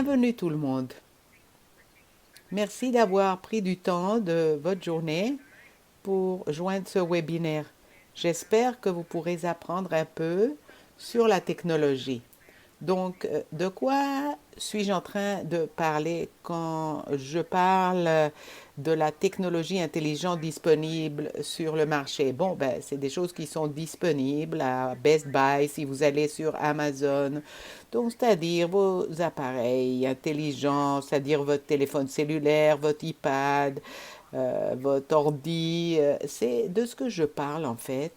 Bienvenue tout le monde. Merci d'avoir pris du temps de votre journée pour joindre ce webinaire. J'espère que vous pourrez apprendre un peu sur la technologie. Donc, de quoi suis-je en train de parler quand je parle de la technologie intelligente disponible sur le marché? Bon, ben, c'est des choses qui sont disponibles à Best Buy si vous allez sur Amazon. Donc, c'est-à-dire vos appareils intelligents, c'est-à-dire votre téléphone cellulaire, votre iPad, votre ordi. C'est de ce que je parle en fait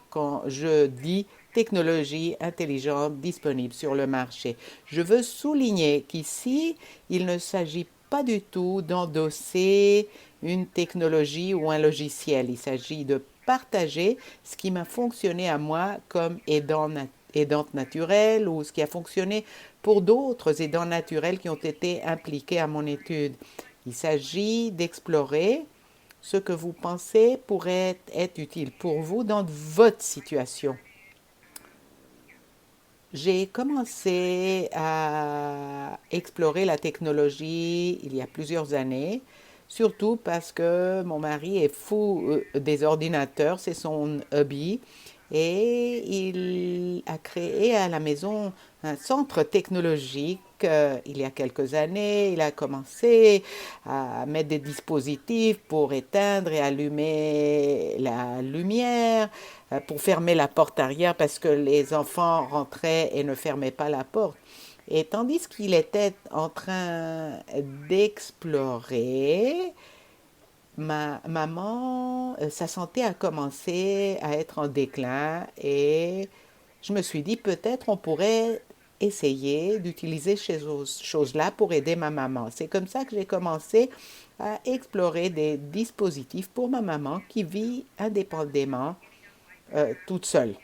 quand je dis technologie intelligente disponible sur le marché. Je veux souligner qu'ici, il ne s'agit pas du tout d'endosser une technologie ou un logiciel. Il s'agit de partager ce qui m'a fonctionné à moi comme aidante naturelle ou ce qui a fonctionné pour d'autres aidants naturels qui ont été impliqués à mon étude. Il s'agit d'explorer ce que vous pensez pourrait être utile pour vous dans votre situation. J'ai commencé à explorer la technologie il y a plusieurs années, surtout parce que mon mari est fou des ordinateurs, c'est son hobby, et il a créé à la maison un centre technologique. Il y a quelques années, il a commencé à mettre des dispositifs pour éteindre et allumer la lumière, pour fermer la porte arrière parce que les enfants rentraient et ne fermaient pas la porte. Et tandis qu'il était en train d'explorer, ma maman, sa santé a commencé à être en déclin et je me suis dit peut-être on pourrait essayer d'utiliser ces choses-là pour aider ma maman. C'est comme ça que j'ai commencé à explorer des dispositifs pour ma maman qui vit indépendamment toute seule.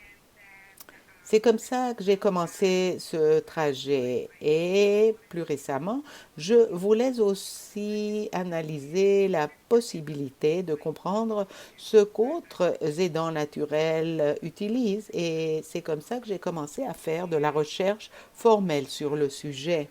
C'est comme ça que j'ai commencé ce trajet et plus récemment, je voulais aussi analyser la possibilité de comprendre ce qu'autres aidants naturels utilisent et c'est comme ça que j'ai commencé à faire de la recherche formelle sur le sujet.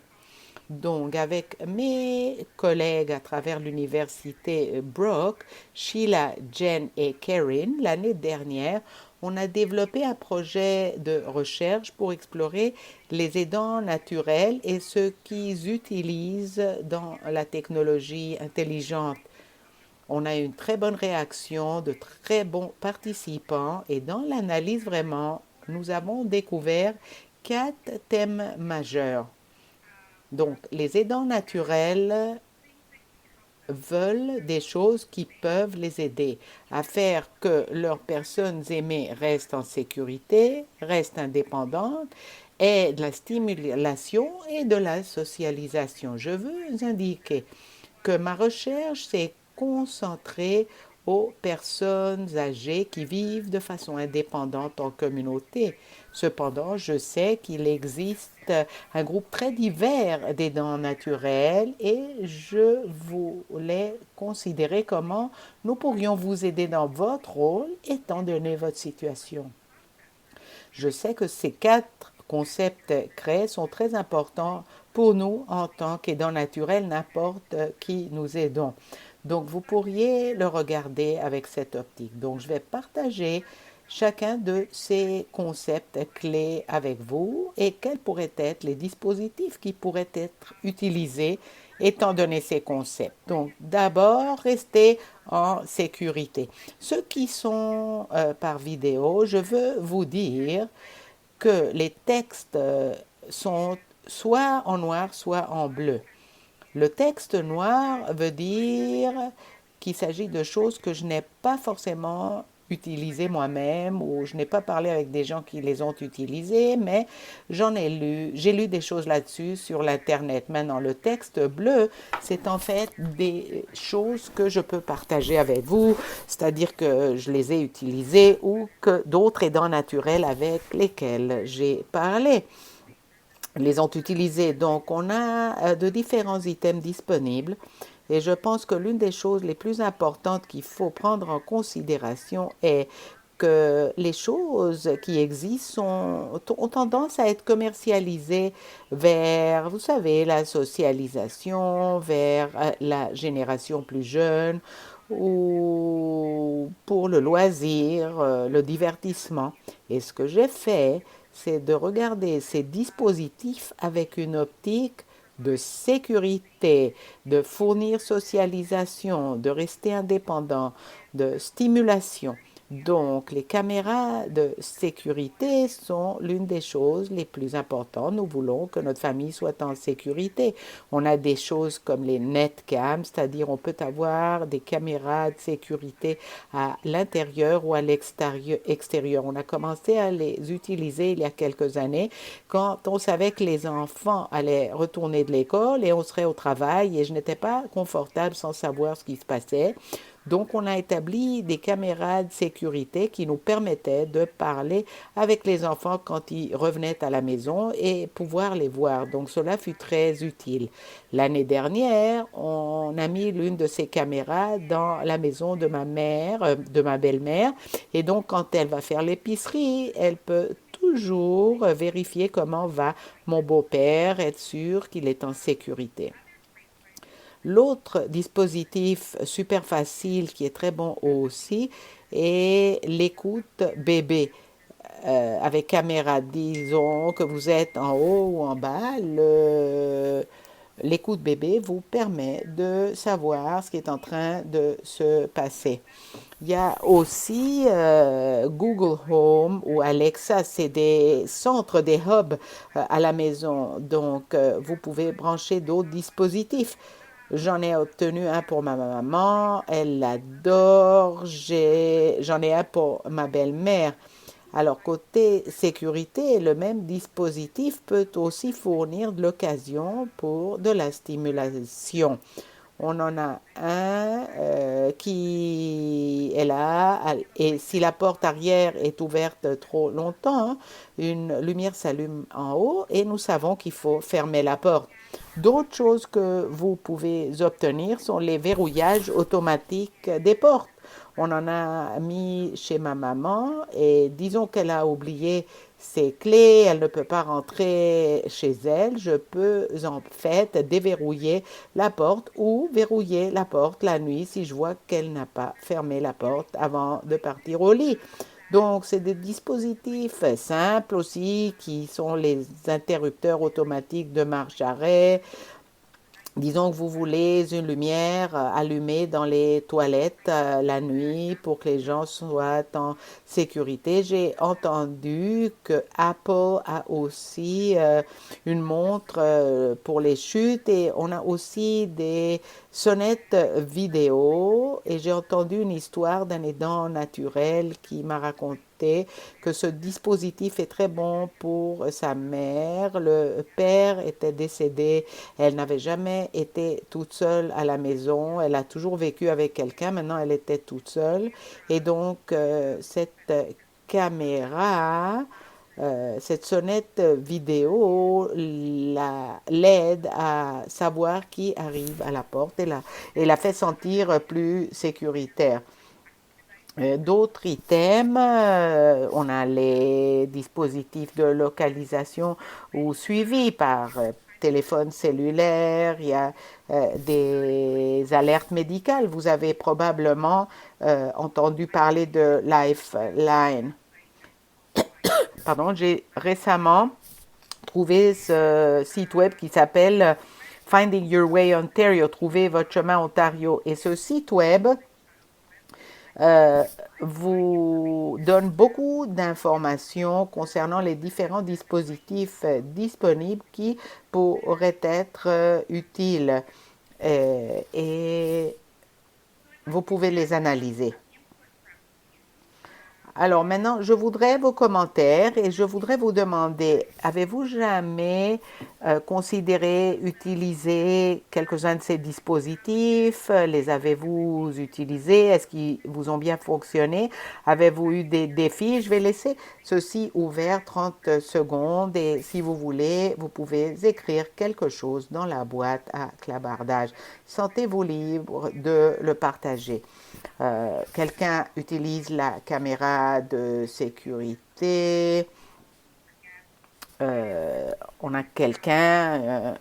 Donc, avec mes collègues à travers l'université Brock, Sheila, Jen et Karen, l'année dernière, on a développé un projet de recherche pour explorer les aidants naturels et ce qu'ils utilisent dans la technologie intelligente. On a eu une très bonne réaction, de très bons participants et dans l'analyse vraiment, nous avons découvert 4 thèmes majeurs. Donc, les aidants naturels veulent des choses qui peuvent les aider à faire que leurs personnes aimées restent en sécurité, restent indépendantes, aient de la stimulation et de la socialisation. Je veux indiquer que ma recherche s'est concentrée aux personnes âgées qui vivent de façon indépendante en communauté. Cependant, je sais qu'il existe un groupe très divers d'aidants naturels et je voulais considérer comment nous pourrions vous aider dans votre rôle étant donné votre situation. Je sais que ces 4 concepts créés sont très importants pour nous en tant qu'aidants naturels, n'importe qui nous aidons. Donc, vous pourriez le regarder avec cette optique. Donc, je vais partager chacun de ces concepts clés avec vous et quels pourraient être les dispositifs qui pourraient être utilisés étant donné ces concepts. Donc, d'abord, restez en sécurité. Ceux qui sont par vidéo, je veux vous dire que les textes sont soit en noir, soit en bleu. Le texte noir veut dire qu'il s'agit de choses que je n'ai pas forcément utilisées moi-même ou je n'ai pas parlé avec des gens qui les ont utilisées, mais j'en ai lu, j'ai lu des choses là-dessus sur l'Internet. Maintenant, le texte bleu, c'est en fait des choses que je peux partager avec vous, c'est-à-dire que je les ai utilisées ou que d'autres aidants naturels avec lesquels j'ai parlé les ont utilisés. Donc, on a de différents items disponibles et je pense que l'une des choses les plus importantes qu'il faut prendre en considération est que les choses qui existent ont tendance à être commercialisées vers, vous savez, la socialisation, vers la génération plus jeune ou pour le loisir, le divertissement. Et ce que j'ai fait, c'est de regarder ces dispositifs avec une optique de sécurité, de fournir socialisation, de rester indépendant, de stimulation. Donc, les caméras de sécurité sont l'une des choses les plus importantes. Nous voulons que notre famille soit en sécurité. On a des choses comme les netcams, c'est-à-dire on peut avoir des caméras de sécurité à l'intérieur ou à l'extérieur. On a commencé à les utiliser il y a quelques années quand on savait que les enfants allaient retourner de l'école et on serait au travail et je n'étais pas confortable sans savoir ce qui se passait. Donc, on a établi des caméras de sécurité qui nous permettaient de parler avec les enfants quand ils revenaient à la maison et pouvoir les voir. Donc, cela fut très utile. L'année dernière, on a mis l'une de ces caméras dans la maison de ma mère, de ma belle-mère. Et donc, quand elle va faire l'épicerie, elle peut toujours vérifier comment va mon beau-père, être sûr qu'il est en sécurité. L'autre dispositif super facile qui est très bon aussi est l'écoute bébé avec caméra. Disons que vous êtes en haut ou en bas, l'écoute bébé vous permet de savoir ce qui est en train de se passer. Il y a aussi Google Home ou Alexa, c'est des centres, des hubs à la maison. Donc, vous pouvez brancher d'autres dispositifs. J'en ai obtenu un pour ma maman, elle l'adore. J'en ai un pour ma belle-mère. Alors, côté sécurité, le même dispositif peut aussi fournir de l'occasion pour de la stimulation. On en a un qui est là et si la porte arrière est ouverte trop longtemps, une lumière s'allume en haut et nous savons qu'il faut fermer la porte. D'autres choses que vous pouvez obtenir sont les verrouillages automatiques des portes. On en a mis chez ma maman et disons qu'elle a oublié ses clés, elle ne peut pas rentrer chez elle. Je peux en fait déverrouiller la porte ou verrouiller la porte la nuit si je vois qu'elle n'a pas fermé la porte avant de partir au lit. Donc, c'est des dispositifs simples aussi qui sont les interrupteurs automatiques de marche-arrêt. Disons que vous voulez une lumière allumée dans les toilettes la nuit pour que les gens soient en sécurité. J'ai entendu que Apple a aussi une montre pour les chutes et on a aussi des sonnettes vidéo. Et j'ai entendu une histoire d'un aidant naturel qui m'a raconté que ce dispositif est très bon pour sa mère. Le père était décédé, elle n'avait jamais été toute seule à la maison, elle a toujours vécu avec quelqu'un, maintenant elle était toute seule. Et donc cette caméra, cette sonnette vidéo l'aide à savoir qui arrive à la porte et la fait sentir plus sécuritaire. D'autres items, on a les dispositifs de localisation ou suivi par téléphone cellulaire, il y a des alertes médicales. Vous avez probablement entendu parler de Lifeline. Pardon, j'ai récemment trouvé ce site web qui s'appelle Finding Your Way Ontario, trouver votre chemin Ontario. Et ce site web vous donne beaucoup d'informations concernant les différents dispositifs disponibles qui pourraient être utiles et vous pouvez les analyser. Alors maintenant, je voudrais vos commentaires et je voudrais vous demander, avez-vous jamais considéré utiliser quelques-uns de ces dispositifs? Les avez-vous utilisés? Est-ce qu'ils vous ont bien fonctionné? Avez-vous eu des défis? Je vais laisser ceci ouvert 30 secondes et si vous voulez, vous pouvez écrire quelque chose dans la boîte à clabardage. Sentez-vous libre de le partager. Quelqu'un utilise la caméra de sécurité. Euh, on a quelqu'un,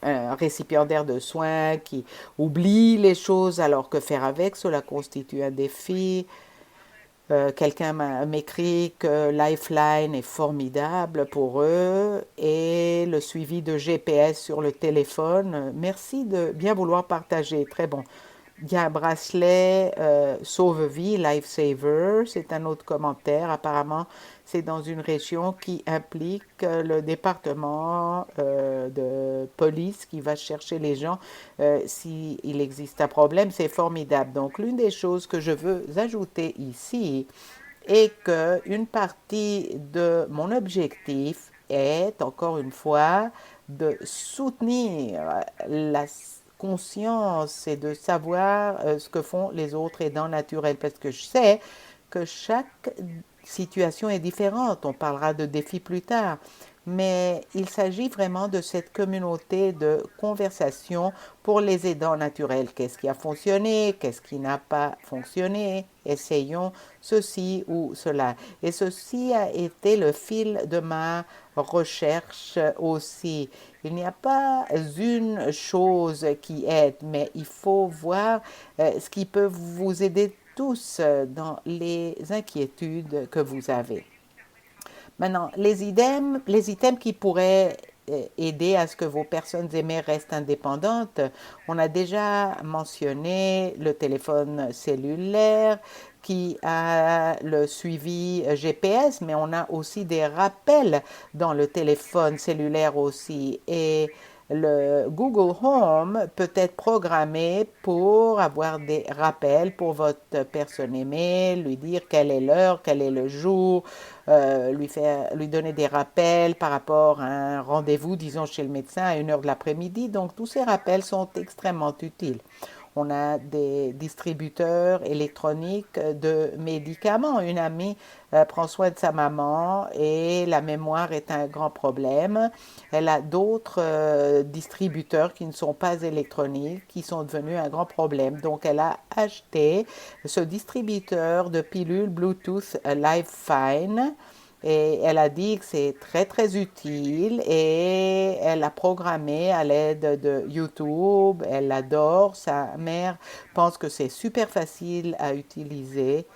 un récipiendaire de soins qui oublie les choses alors que faire avec, cela constitue un défi. Quelqu'un m'écrit que Lifeline est formidable pour eux et le suivi de GPS sur le téléphone. Merci de bien vouloir partager. Très bon. Il y a un bracelet Sauve-Vie, Lifesaver. C'est un autre commentaire. Apparemment, c'est dans une région qui implique le département de police qui va chercher les gens s'il existe un problème. C'est formidable. Donc, l'une des choses que je veux ajouter ici est qu'une partie de mon objectif est, encore une fois, de soutenir la conscience et de savoir ce que font les autres aidants naturels parce que je sais que chaque situation est différente. On parlera de défis plus tard. Mais il s'agit vraiment de cette communauté de conversation pour les aidants naturels. Qu'est-ce qui a fonctionné? Qu'est-ce qui n'a pas fonctionné? Essayons ceci ou cela. Et ceci a été le fil de ma recherche aussi. Il n'y a pas une chose qui aide, mais il faut voir ce qui peut vous aider tous dans les inquiétudes que vous avez. Maintenant, les items qui pourraient aider à ce que vos personnes aimées restent indépendantes, on a déjà mentionné le téléphone cellulaire qui a le suivi GPS, mais on a aussi des rappels dans le téléphone cellulaire aussi. Et le Google Home peut être programmé pour avoir des rappels pour votre personne aimée, lui dire quelle est l'heure, quel est le jour, lui donner des rappels par rapport à un rendez-vous, disons, chez le médecin à 1 heure de l'après-midi. Donc, tous ces rappels sont extrêmement utiles. On a des distributeurs électroniques de médicaments. Une amie prend soin de sa maman et la mémoire est un grand problème. Elle a d'autres distributeurs qui ne sont pas électroniques qui sont devenus un grand problème. Donc, elle a acheté ce distributeur de pilules Bluetooth Lifeline et elle a dit que c'est très très utile et elle a programmé à l'aide de YouTube. Elle adore. Sa mère pense que c'est super facile à utiliser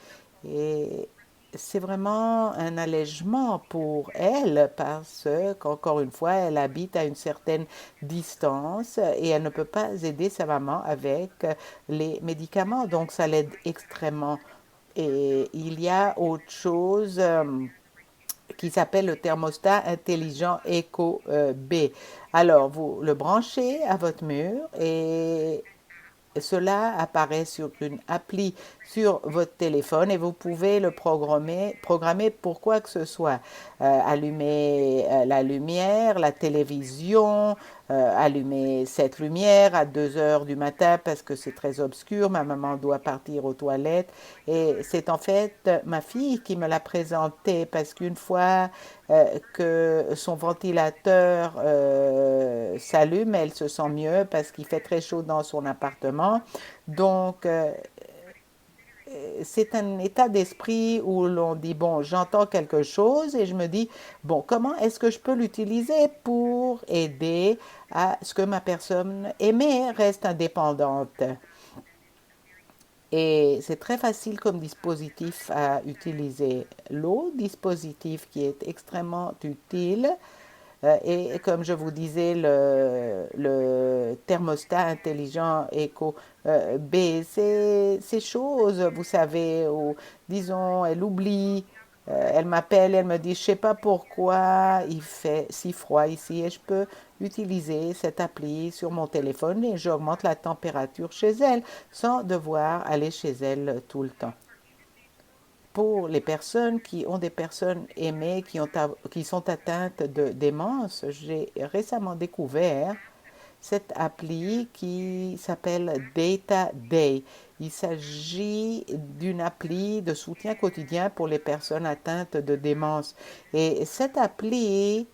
et c'est vraiment un allègement pour elle parce qu'encore une fois, elle habite à une certaine distance et elle ne peut pas aider sa maman avec les médicaments. Donc ça l'aide extrêmement. Et il y a autre chose qui s'appelle le thermostat intelligent Echo B. Alors, vous le branchez à votre mur et cela apparaît sur une appli sur votre téléphone et vous pouvez le programmer pour quoi que ce soit. Allumer la lumière, la télévision, allumer cette lumière à 2 heures du matin parce que c'est très obscur, ma maman doit partir aux toilettes. Et c'est en fait ma fille qui me l'a présenté parce qu'une fois que son ventilateur s'allume, elle se sent mieux parce qu'il fait très chaud dans son appartement. Donc, c'est un état d'esprit où l'on dit, bon, j'entends quelque chose et je me dis, bon, comment est-ce que je peux l'utiliser pour aider à ce que ma personne aimée reste indépendante? Et c'est très facile comme dispositif à utiliser. L'autre dispositif qui est extrêmement utile, et comme je vous disais, le thermostat intelligent Echo B, c'est ces choses, vous savez, où, disons, elle oublie, elle m'appelle, elle me dit, je ne sais pas pourquoi il fait si froid ici, et je peux utiliser cette appli sur mon téléphone et j'augmente la température chez elle sans devoir aller chez elle tout le temps. Pour les personnes qui ont des personnes aimées qui sont atteintes de démence, j'ai récemment découvert cette appli qui s'appelle Data Day. Il s'agit d'une appli de soutien quotidien pour les personnes atteintes de démence. Et cette appli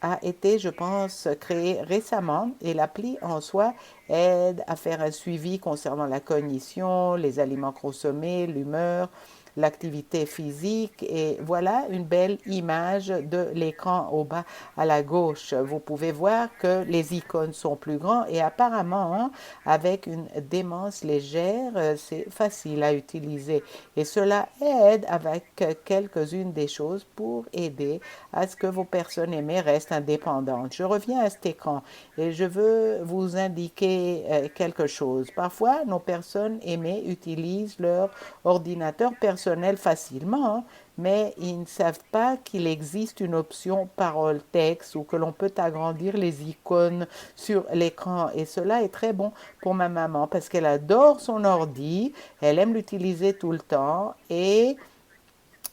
a été, je pense, créé récemment et l'appli en soi aide à faire un suivi concernant la cognition, les aliments consommés, l'humeur, l'activité physique et voilà une belle image de l'écran au bas à la gauche. Vous pouvez voir que les icônes sont plus grands et apparemment hein, avec une démence légère, c'est facile à utiliser et cela aide avec quelques-unes des choses pour aider à ce que vos personnes aimées restent indépendantes. Je reviens à cet écran et je veux vous indiquer quelque chose. Parfois, nos personnes aimées utilisent leur ordinateur personnel facilement, hein, mais ils ne savent pas qu'il existe une option parole-texte ou que l'on peut agrandir les icônes sur l'écran. Et cela est très bon pour ma maman parce qu'elle adore son ordi, elle aime l'utiliser tout le temps et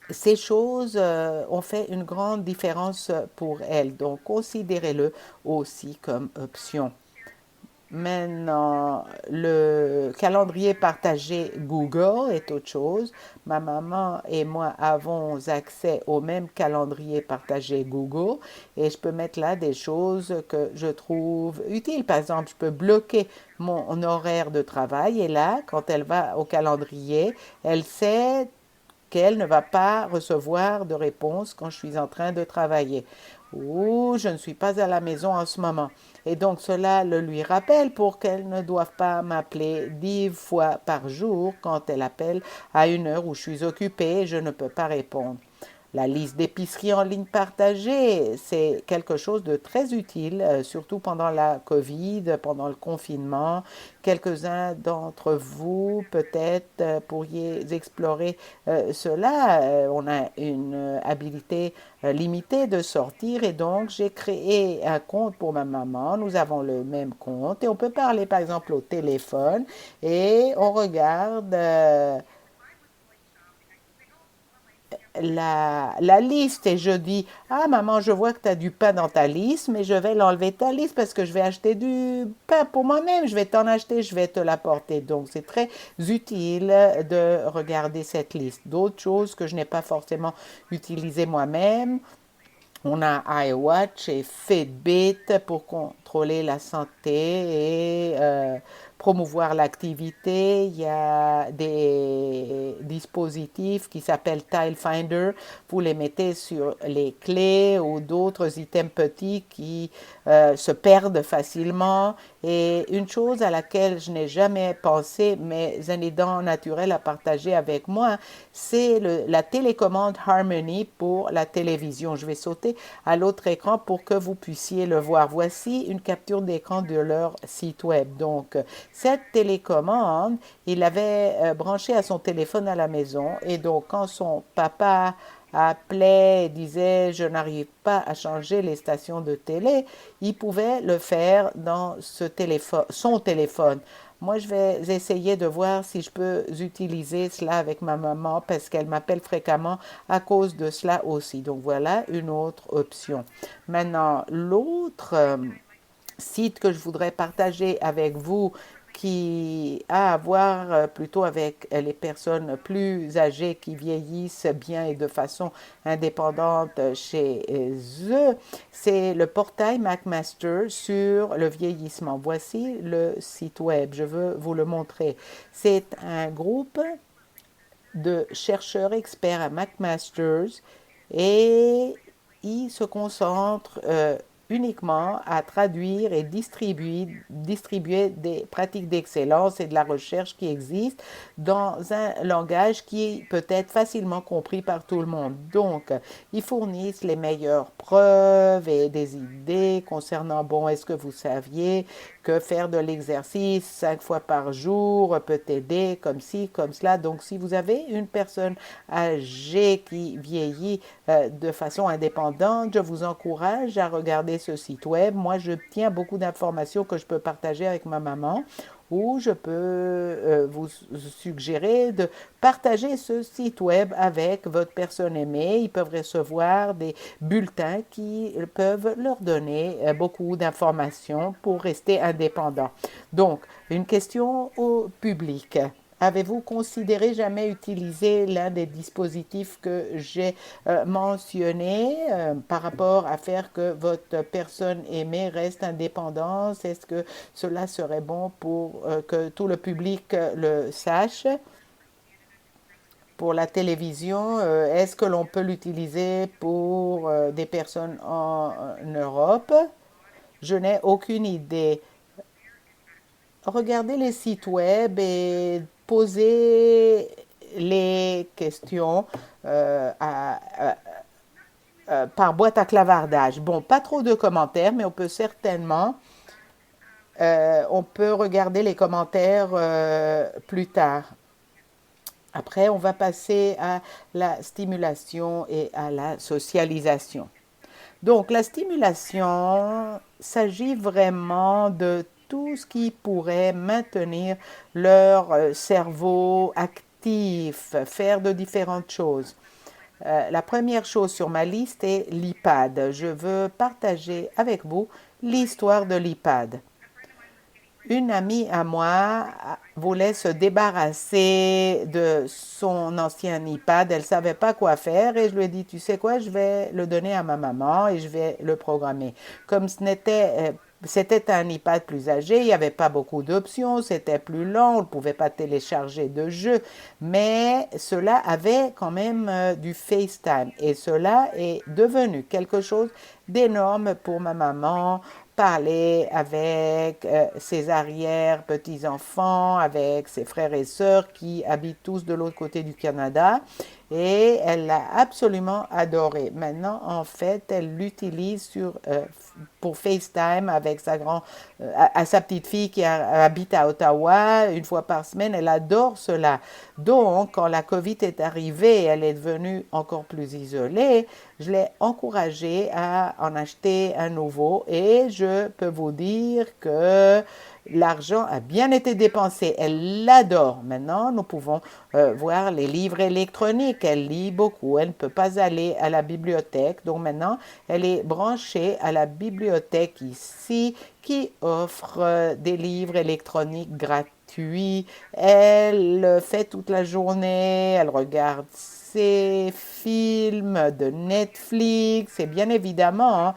ces choses ont fait une grande différence pour elle. Donc, considérez-le aussi comme option. Maintenant, le calendrier partagé Google est autre chose. Ma maman et moi avons accès au même calendrier partagé Google et je peux mettre là des choses que je trouve utiles. Par exemple, je peux bloquer mon horaire de travail et là, quand elle va au calendrier, elle sait qu'elle ne va pas recevoir de réponse quand je suis en train de travailler ou je ne suis pas à la maison en ce moment. Et donc cela le lui rappelle pour qu'elle ne doive pas m'appeler 10 fois par jour quand elle appelle à une heure où je suis occupée et je ne peux pas répondre. La liste d'épicerie en ligne partagée, c'est quelque chose de très utile, surtout pendant la COVID, pendant le confinement. Quelques-uns d'entre vous, peut-être, pourriez explorer cela. On a une habilité limitée de sortir et donc j'ai créé un compte pour ma maman. Nous avons le même compte et on peut parler, par exemple, au téléphone et on regarde la liste et je dis, ah maman, je vois que tu as du pain dans ta liste, mais je vais l'enlever de ta liste parce que je vais acheter du pain pour moi-même, je vais t'en acheter, je vais te l'apporter. Donc c'est très utile de regarder cette liste. D'autres choses que je n'ai pas forcément utilisées moi-même, on a iWatch et Fitbit pour contrôler la santé et promouvoir l'activité. Il y a des dispositifs qui s'appellent Tile Finder. Vous les mettez sur les clés ou d'autres items petits qui se perdent facilement. Et une chose à laquelle je n'ai jamais pensé, mais un aidant naturel a partagé avec moi, c'est la télécommande Harmony pour la télévision. Je vais sauter à l'autre écran pour que vous puissiez le voir. Voici une capture d'écran de leur site web. Donc, cette télécommande, il l'avait branchée à son téléphone à la maison et donc quand son papa appelait et disait je n'arrive pas à changer les stations de télé, il pouvait le faire dans son téléphone. Moi, je vais essayer de voir si je peux utiliser cela avec ma maman parce qu'elle m'appelle fréquemment à cause de cela aussi. Donc voilà une autre option. Maintenant, l'autre site que je voudrais partager avec vous qui a à voir plutôt avec les personnes plus âgées qui vieillissent bien et de façon indépendante chez eux, c'est le portail McMaster sur le vieillissement. Voici le site web, je veux vous le montrer. C'est un groupe de chercheurs experts à McMaster's et ils se concentrent uniquement à traduire et distribuer des pratiques d'excellence et de la recherche qui existent dans un langage qui peut être facilement compris par tout le monde. Donc, ils fournissent les meilleures preuves et des idées concernant, bon, est-ce que vous saviez que faire de l'exercice 5 fois par jour peut aider comme ci, comme cela. Donc, si vous avez une personne âgée qui vieillit de façon indépendante, je vous encourage à regarder ce site web. Moi, je tiens beaucoup d'informations que je peux partager avec ma maman ou je peux vous suggérer de partager ce site web avec votre personne aimée. Ils peuvent recevoir des bulletins qui peuvent leur donner beaucoup d'informations pour rester indépendants. Donc, une question au public. Avez-vous considéré jamais utiliser l'un des dispositifs que j'ai mentionnés par rapport à faire que votre personne aimée reste indépendante? Est-ce que cela serait bon pour que tout le public le sache? Pour la télévision, est-ce que l'on peut l'utiliser pour des personnes en Europe? Je n'ai aucune idée. Regardez les sites web et posez les questions par boîte à clavardage. Bon, pas trop de commentaires, mais on peut certainement, on peut regarder les commentaires plus tard. Après, on va passer à la stimulation et à la socialisation. Donc, la stimulation s'agit vraiment de tout ce qui pourrait maintenir leur cerveau actif, faire de différentes choses. La première chose sur ma liste est l'iPad. Je veux partager avec vous l'histoire de l'iPad. Une amie à moi voulait se débarrasser de son ancien iPad. Elle ne savait pas quoi faire et je lui ai dit, tu sais quoi, je vais le donner à ma maman et je vais le programmer. Comme c'était un iPad plus âgé, il n'y avait pas beaucoup d'options, c'était plus lent, on ne pouvait pas télécharger de jeux, mais cela avait quand même du FaceTime et cela est devenu quelque chose d'énorme pour ma maman, parler avec ses arrière-petits-enfants, avec ses frères et sœurs qui habitent tous de l'autre côté du Canada. Et elle l'a absolument adoré. Maintenant, en fait, elle l'utilise pour FaceTime avec sa petite fille qui habite à Ottawa une fois par semaine. Elle adore cela. Donc, quand la COVID est arrivée, elle est devenue encore plus isolée. Je l'ai encouragée à en acheter un nouveau et je peux vous dire que l'argent a bien été dépensé. Elle l'adore. Maintenant, nous pouvons voir les livres électroniques. Elle lit beaucoup. Elle ne peut pas aller à la bibliothèque. Donc maintenant, elle est branchée à la bibliothèque ici qui offre des livres électroniques gratuits. Elle le fait toute la journée. Elle regarde ses films de Netflix. Et bien évidemment, hein,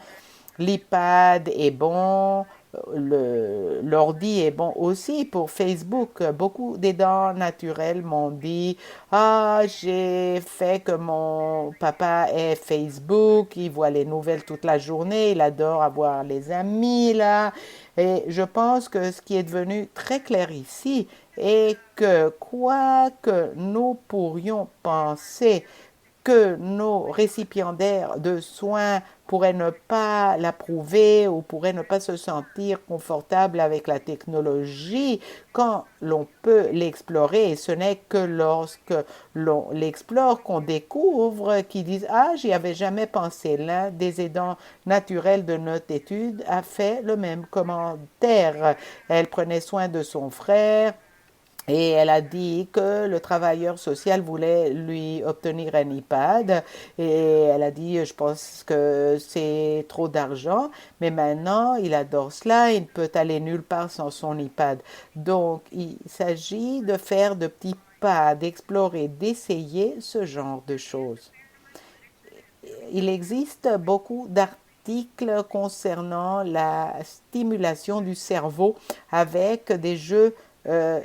l'iPad est bon, l'ordi est bon aussi pour Facebook. Beaucoup d'aidants naturels m'ont dit, ah, j'ai fait que mon papa ait Facebook, il voit les nouvelles toute la journée, il adore avoir les amis là. Et je pense que ce qui est devenu très clair ici est que quoi que nous pourrions penser que nos récipiendaires de soins pourraient ne pas l'approuver ou pourraient ne pas se sentir confortables avec la technologie quand l'on peut l'explorer. Et ce n'est que lorsque l'on l'explore qu'on découvre, qu'ils disent ah, j'y avais jamais pensé. L'un des aidants naturels de notre étude a fait le même commentaire. Elle prenait soin de son frère. Et elle a dit que le travailleur social voulait lui obtenir un iPad. Et elle a dit, je pense que c'est trop d'argent, mais maintenant, il adore cela, il ne peut aller nulle part sans son iPad. Donc, il s'agit de faire de petits pas, d'explorer, d'essayer ce genre de choses. Il existe beaucoup d'articles concernant la stimulation du cerveau avec des jeux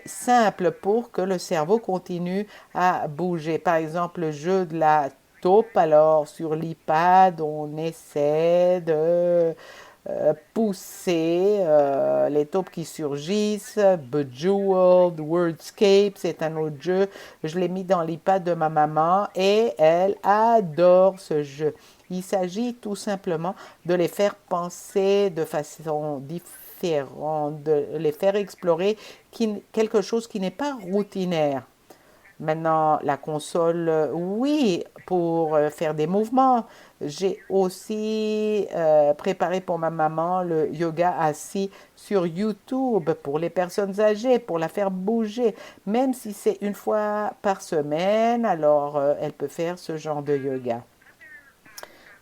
simples pour que le cerveau continue à bouger. Par exemple, le jeu de la taupe. Alors, sur l'iPad, on essaie de pousser les taupes qui surgissent. Bejeweled, Wordscape, c'est un autre jeu. Je l'ai mis dans l'iPad de ma maman et elle adore ce jeu. Il s'agit tout simplement de les faire penser de façon différente, de les faire explorer quelque chose qui n'est pas routinaire. Maintenant, la console, oui, pour faire des mouvements. J'ai aussi préparé pour ma maman le yoga assis sur YouTube pour les personnes âgées, pour la faire bouger. Même si c'est une fois par semaine, alors elle peut faire ce genre de yoga.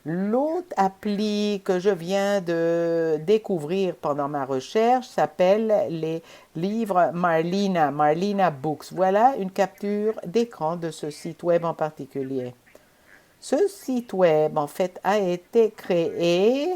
L'autre appli que je viens de découvrir pendant ma recherche s'appelle les livres Marlina, Marlina Books. Voilà une capture d'écran de ce site web en particulier. Ce site web, en fait, a été créé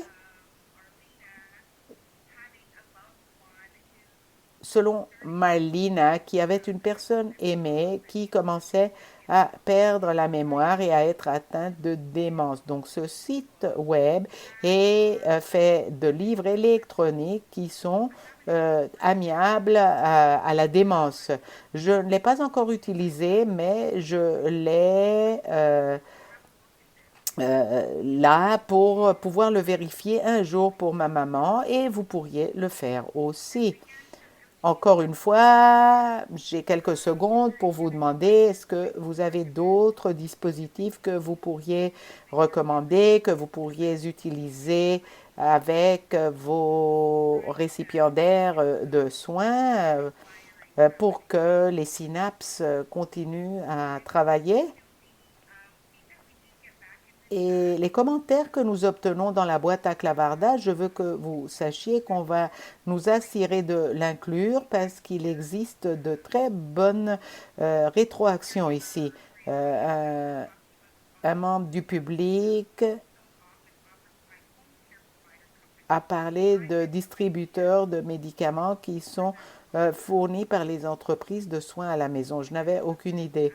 selon Marlina, qui avait une personne aimée qui commençait à perdre la mémoire et à être atteinte de démence. Donc ce site web est fait de livres électroniques qui sont amiables à la démence. Je ne l'ai pas encore utilisé, mais je l'ai là pour pouvoir le vérifier un jour pour ma maman et vous pourriez le faire aussi. Encore une fois, j'ai quelques secondes pour vous demander, est-ce que vous avez d'autres dispositifs que vous pourriez recommander, que vous pourriez utiliser avec vos récipiendaires de soins pour que les synapses continuent à travailler? Et les commentaires que nous obtenons dans la boîte à clavardage, je veux que vous sachiez qu'on va nous assurer de l'inclure parce qu'il existe de très bonnes rétroactions ici. Un membre du public a parlé de distributeurs de médicaments qui sont fournis par les entreprises de soins à la maison. Je n'avais aucune idée.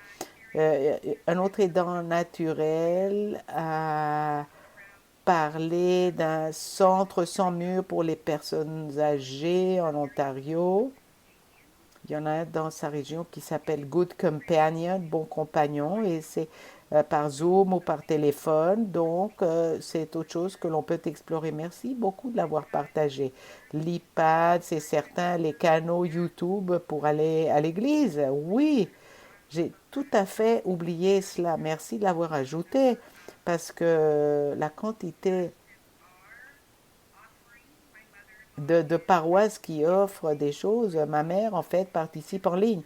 Un autre aidant naturel a parlé d'un centre sans mur pour les personnes âgées en Ontario. Il y en a un dans sa région qui s'appelle Good Companion, bon compagnon, et c'est par Zoom ou par téléphone. Donc, c'est autre chose que l'on peut explorer. Merci beaucoup de l'avoir partagé. L'iPad, c'est certain, les canaux YouTube pour aller à l'église. Oui, j'ai tout à fait oublié cela. Merci de l'avoir ajouté parce que la quantité de paroisses qui offrent des choses, ma mère en fait participe en ligne.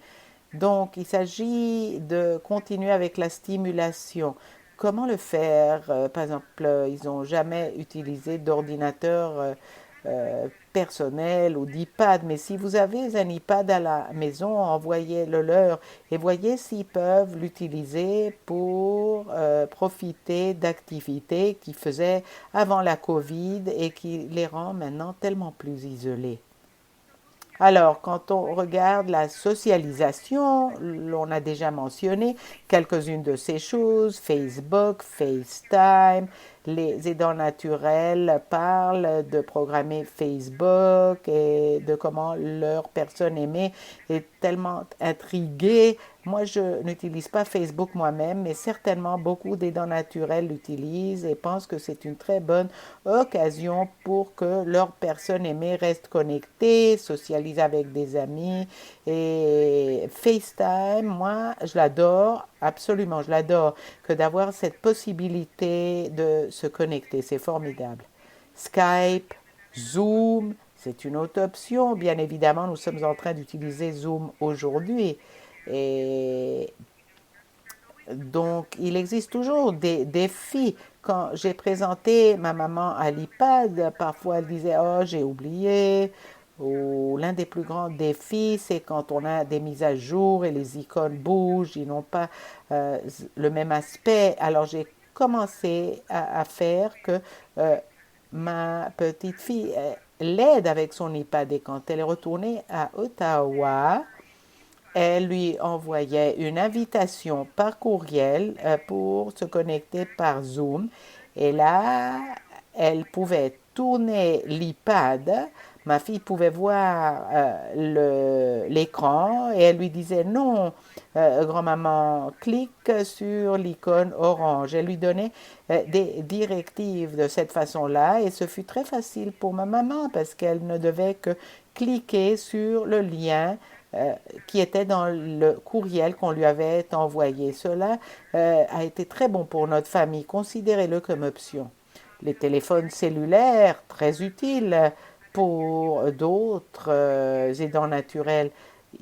Donc il s'agit de continuer avec la stimulation. Comment le faire? Par exemple, ils n'ont jamais utilisé d'ordinateur personnel ou d'iPad, mais si vous avez un iPad à la maison, envoyez-le leur et voyez s'ils peuvent l'utiliser pour profiter d'activités qu'ils faisaient avant la COVID et qui les rend maintenant tellement plus isolés. Alors, quand on regarde la socialisation, on a déjà mentionné quelques-unes de ces choses, Facebook, FaceTime, les aidants naturels parlent de programmer Facebook et de comment leur personne aimée est tellement intriguée. Moi, je n'utilise pas Facebook moi-même, mais certainement beaucoup d'aidants naturels l'utilisent et pensent que c'est une très bonne occasion pour que leur personne aimée reste connectée, socialise avec des amis. Et FaceTime, moi, je l'adore, absolument, je l'adore, que d'avoir cette possibilité de se connecter, c'est formidable. Skype, Zoom, c'est une autre option. Bien évidemment, nous sommes en train d'utiliser Zoom aujourd'hui. Et donc, il existe toujours des défis. Quand j'ai présenté ma maman à l'iPad, parfois elle disait: Oh, j'ai oublié. Ou l'un des plus grands défis, c'est quand on a des mises à jour et les icônes bougent, ils n'ont pas euh, le même aspect. Alors, j'ai commencé à faire que euh, ma petite fille l'aide avec son iPad et quand elle est retournée à Ottawa, elle lui envoyait une invitation par courriel pour se connecter par Zoom. Et là, elle pouvait tourner l'iPad. Ma fille pouvait voir l'écran et elle lui disait non, grand-maman, clique sur l'icône orange. Elle lui donnait des directives de cette façon-là et ce fut très facile pour ma maman parce qu'elle ne devait que cliquer sur le lien qui était dans le courriel qu'on lui avait envoyé. Cela a été très bon pour notre famille. Considérez-le comme option. Les téléphones cellulaires, très utiles pour d'autres aidants naturels.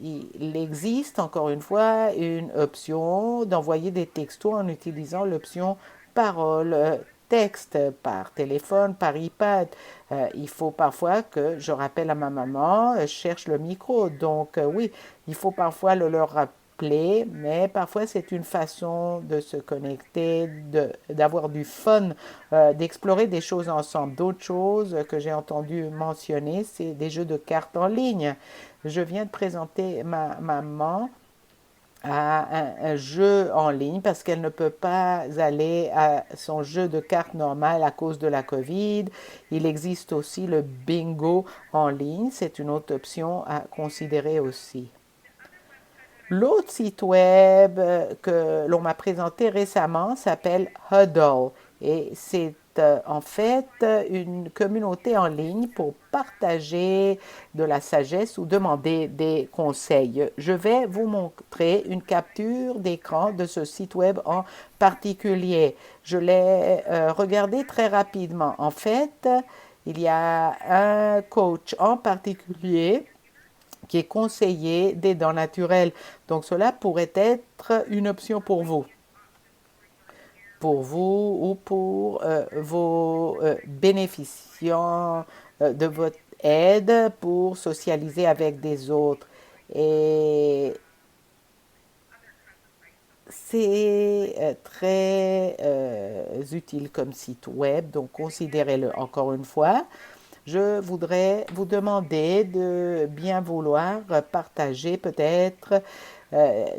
Il existe encore une fois une option d'envoyer des textos en utilisant l'option parole. texte, par téléphone, par iPad. Il faut parfois que je rappelle à ma maman, je cherche le micro. Donc oui, il faut parfois le leur rappeler, mais parfois c'est une façon de se connecter, d'avoir du fun, d'explorer des choses ensemble. D'autres choses que j'ai entendu mentionner, c'est des jeux de cartes en ligne. Je viens de présenter ma maman à un jeu en ligne parce qu'elle ne peut pas aller à son jeu de cartes normal à cause de la COVID. Il existe aussi le bingo en ligne. C'est une autre option à considérer aussi. L'autre site web que l'on m'a présenté récemment s'appelle Huddle et c'est en fait une communauté en ligne pour partager de la sagesse ou demander des conseils. Je vais vous montrer une capture d'écran de ce site web en particulier. Je l'ai regardé très rapidement. En fait, il y a un coach en particulier qui est conseillé des dents naturelles. Donc cela pourrait être une option pour vous ou pour vos bénéficiants de votre aide pour socialiser avec des autres. Et c'est très utile comme site web, donc considérez-le encore une fois. Je voudrais vous demander de bien vouloir partager peut-être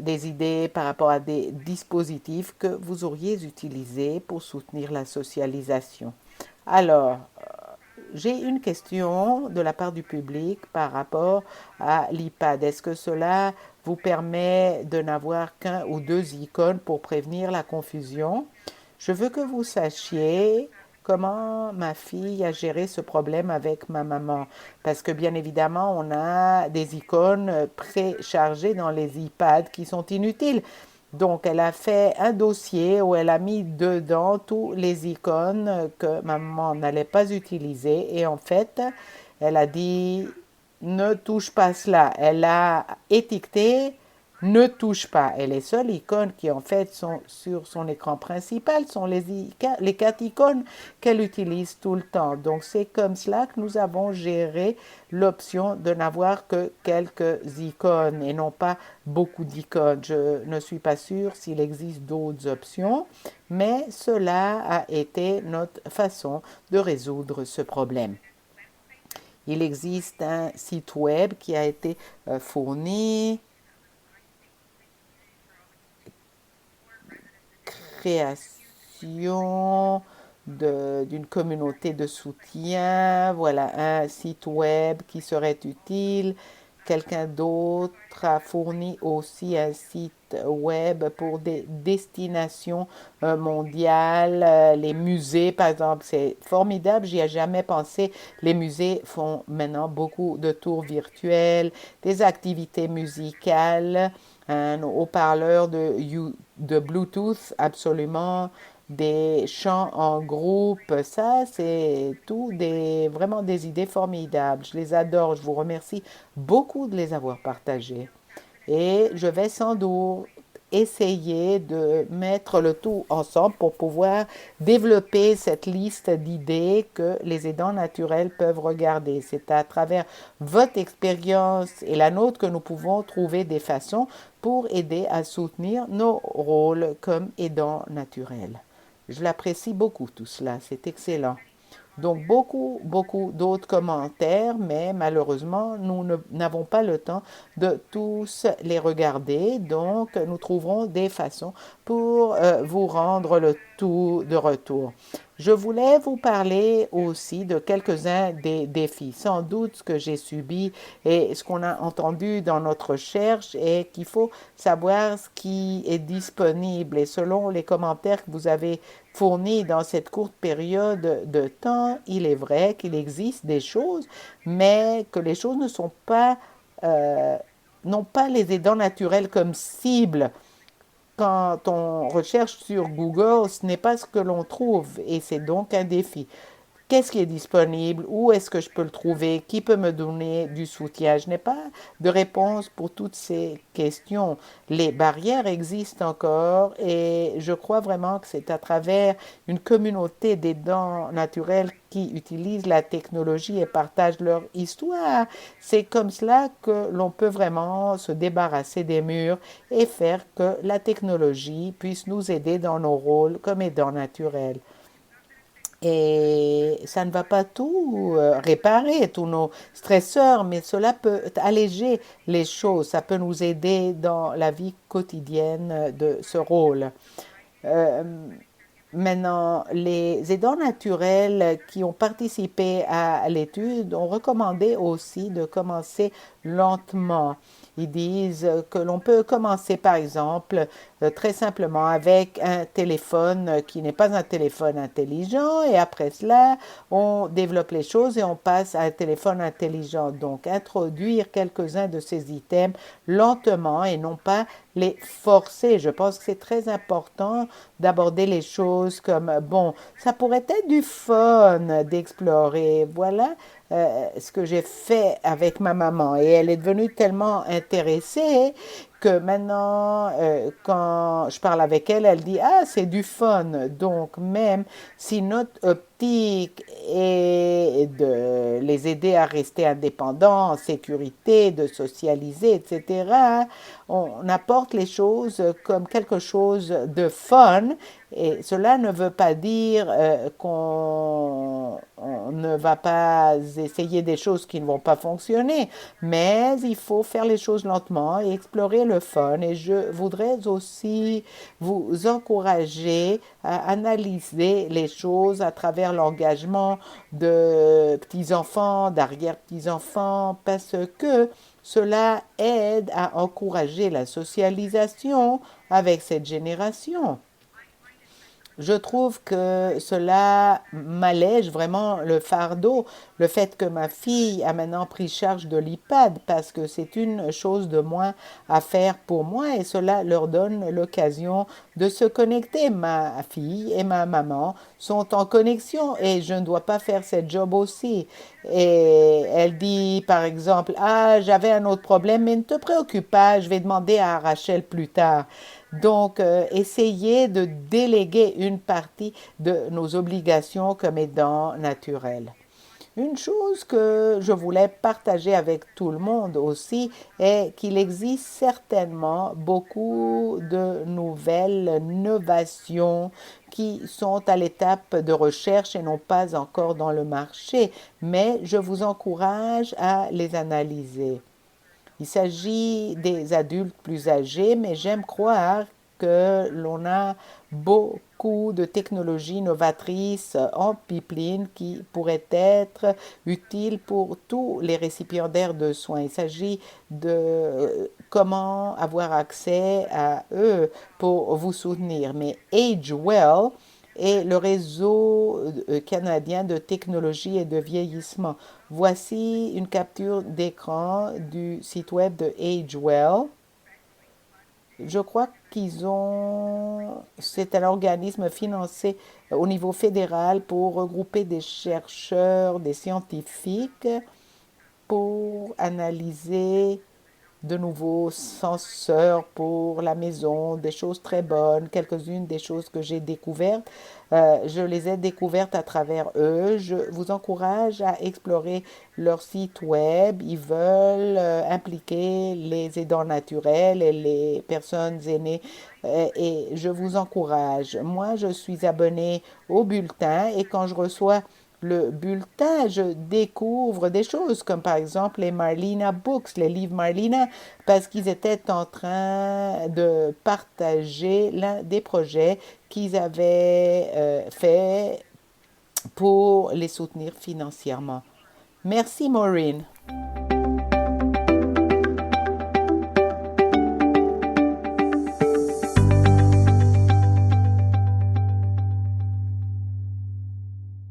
des idées par rapport à des dispositifs que vous auriez utilisés pour soutenir la socialisation. Alors, j'ai une question de la part du public par rapport à l'iPad. Est-ce que cela vous permet de n'avoir qu'un ou deux icônes pour prévenir la confusion? Je veux que vous sachiez comment ma fille a géré ce problème avec ma maman. Parce que bien évidemment, on a des icônes préchargées dans les iPads qui sont inutiles. Donc, elle a fait un dossier où elle a mis dedans tous les icônes que maman n'allait pas utiliser. Et en fait, elle a dit ne touche pas cela. Elle a étiqueté ne touche pas. Et les seules icônes qui en fait sont sur son écran principal sont les quatre icônes qu'elle utilise tout le temps. Donc c'est comme cela que nous avons géré l'option de n'avoir que quelques icônes et non pas beaucoup d'icônes. Je ne suis pas sûre s'il existe d'autres options, mais cela a été notre façon de résoudre ce problème. Il existe un site web qui a été fourni, création d'une communauté de soutien, voilà un site web qui serait utile. Quelqu'un d'autre a fourni aussi un site web pour des destinations mondiales, les musées par exemple, c'est formidable, j'y ai jamais pensé. Les musées font maintenant beaucoup de tours virtuels, des activités musicales, un haut-parleur de Bluetooth absolument, des chants en groupe, ça c'est tout vraiment des idées formidables. Je les adore, je vous remercie beaucoup de les avoir partagées. Et je vais sans doute essayer de mettre le tout ensemble pour pouvoir développer cette liste d'idées que les aidants naturels peuvent regarder. C'est à travers votre expérience et la nôtre que nous pouvons trouver des façons pour aider à soutenir nos rôles comme aidants naturels. Je l'apprécie beaucoup tout cela, c'est excellent. Donc beaucoup d'autres commentaires, mais malheureusement, nous n'avons pas le temps de tous les regarder. Donc, nous trouverons des façons pour vous rendre le tout de retour. Je voulais vous parler aussi de quelques-uns des défis. Sans doute ce que j'ai subi et ce qu'on a entendu dans notre recherche est qu'il faut savoir ce qui est disponible. Et selon les commentaires que vous avez fournis dans cette courte période de temps, il est vrai qu'il existe des choses, mais que les choses ne sont pas, n'ont pas les aidants naturels comme cible. Quand on recherche sur Google, ce n'est pas ce que l'on trouve et c'est donc un défi. qu'est-ce qui est disponible, où est-ce que je peux le trouver, qui peut me donner du soutien. Je n'ai pas de réponse pour toutes ces questions. Les barrières existent encore et je crois vraiment que c'est à travers une communauté d'aidants naturels qui utilisent la technologie et partagent leur histoire. C'est comme cela que l'on peut vraiment se débarrasser des murs et faire que la technologie puisse nous aider dans nos rôles comme aidants naturels. Et ça ne va pas tout réparer, tous nos stresseurs, mais cela peut alléger les choses, ça peut nous aider dans la vie quotidienne de ce rôle. Euh, Maintenant, les aidants naturels qui ont participé à l'étude ont recommandé aussi de commencer lentement. Ils disent que l'on peut commencer, par exemple, très simplement avec un téléphone qui n'est pas un téléphone intelligent et après cela, on développe les choses et on passe à un téléphone intelligent. Donc, introduire quelques-uns de ces items lentement et non pas les forcer. Je pense que c'est très important d'aborder les choses comme, bon, ça pourrait être du fun d'explorer. Voilà ce que j'ai fait avec ma maman. Et elle est devenue tellement intéressée que maintenant, quand je parle avec elle, elle dit, ah, c'est du fun. Donc, même si notre optique est de les aider à rester indépendants, en sécurité, de socialiser, etc., on apporte les choses comme quelque chose de fun et cela ne veut pas dire qu'on ne va pas essayer des choses qui ne vont pas fonctionner, mais il faut faire les choses lentement et explorer le fun. Et je voudrais aussi vous encourager à analyser les choses à travers l'engagement de petits-enfants, d'arrière-petits-enfants, parce que cela aide à encourager la socialisation avec cette génération. Je trouve que cela m'allège vraiment le fardeau, le fait que ma fille a maintenant pris charge de l'iPad parce que c'est une chose de moins à faire pour moi et cela leur donne l'occasion de se connecter. Ma fille et ma maman sont en connexion et je ne dois pas faire cette job aussi. Et elle dit par exemple, ah, j'avais un autre problème, mais ne te préoccupe pas, je vais demander à Rachel plus tard. Donc, essayer de déléguer une partie de nos obligations comme aidants naturels. Une chose que je voulais partager avec tout le monde aussi est qu'il existe certainement beaucoup de nouvelles innovations qui sont à l'étape de recherche et non pas encore dans le marché, mais je vous encourage à les analyser. Il s'agit des adultes plus âgés, mais j'aime croire que l'on a beaucoup de technologies novatrices en pipeline qui pourraient être utiles pour tous les récipiendaires de soins. Il s'agit de comment avoir accès à eux pour vous soutenir. Mais Age Well est le réseau canadien de technologie et de vieillissement. Voici une capture d'écran du site web de AgeWell. Je crois c'est un organisme financé au niveau fédéral pour regrouper des chercheurs, des scientifiques pour analyser de nouveaux senseurs pour la maison, des choses très bonnes, quelques-unes des choses que j'ai découvertes. Je les ai découvertes à travers eux. Je vous encourage à explorer leur site web. Ils veulent impliquer les aidants naturels et les personnes aînées. Et je vous encourage. Moi, je suis abonnée au bulletin et quand je reçois le bulletin, je découvre des choses comme par exemple les Marlena Books, les livres Marlena, parce qu'ils étaient en train de partager l'un des projets qu'ils avaient fait pour les soutenir financièrement. Merci Maureen.